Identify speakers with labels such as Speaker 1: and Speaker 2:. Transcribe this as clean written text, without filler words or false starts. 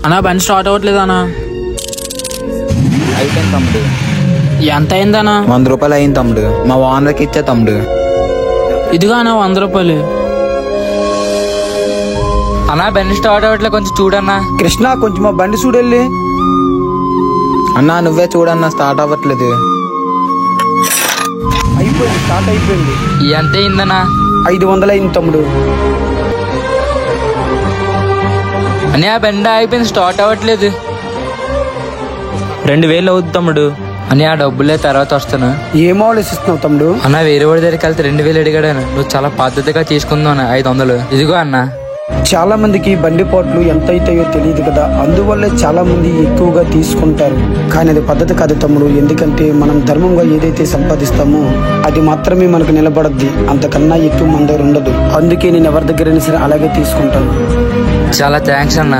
Speaker 1: అన్నా బండి స్టార్ట్ అవ్వట్లేదు అన్నా.
Speaker 2: అయిపోయింది తమ్ముడు.
Speaker 1: ఎంత అయిందన్నా?
Speaker 2: 100 రూపాయలు అయింది తమ్ముడు. మా ఓనర్కి ఇచ్చే తమ్ముడు.
Speaker 1: ఇదిగా అన్నా 100 రూపాయలు.
Speaker 3: అన్నా బండి స్టార్ట్ అవ్వట్లేదు, కొంచెం చూడన్నా.
Speaker 4: కృష్ణ కొంచెం మా బండి చూడెళ్ళి.
Speaker 2: అన్నా నువ్వే చూడన్నా, స్టార్ట్ అవ్వట్లేదు.
Speaker 4: అయిపోయింది, స్టార్ట్ అయిపోయింది.
Speaker 3: ఎంత అయిందన్నా?
Speaker 4: 500 అయింది తమ్ముడు.
Speaker 3: అని ఆ బండి అయిపోయింది, స్టార్ట్ అవ్వట్లేదు.
Speaker 5: 2000 అవుద్ది తమ్ముడు.
Speaker 3: అని ఆ డబ్బులే తర్వాత వస్తాను.
Speaker 4: ఏం ఆలోచిస్తున్నావు తమ్ముడు?
Speaker 3: అన్న వేరే వాడి దగ్గరికి వెళ్తే 2000 అడిగాడు. నువ్వు చాలా పద్ధతిగా తీసుకుందావు 500. ఇదిగో అన్న.
Speaker 4: చాలా మందికి బండి పోట్లు ఎంత అవుతాయో తెలియదు కదా, అందువల్లే చాలా మంది ఎక్కువగా తీసుకుంటారు. కానీ అది పద్ధతి కాదు తమ్ముడు. ఎందుకంటే మనం ధర్మంగా ఏదైతే సంపాదిస్తామో అది మాత్రమే మనకు నిలబడద్ది, అంతకన్నా ఎక్కువ మన దగ్గర ఉండదు. అందుకే నేను ఎవరి దగ్గరైనా సరే అలాగే తీసుకుంటాను.
Speaker 3: చాలా థ్యాంక్స్ అన్న.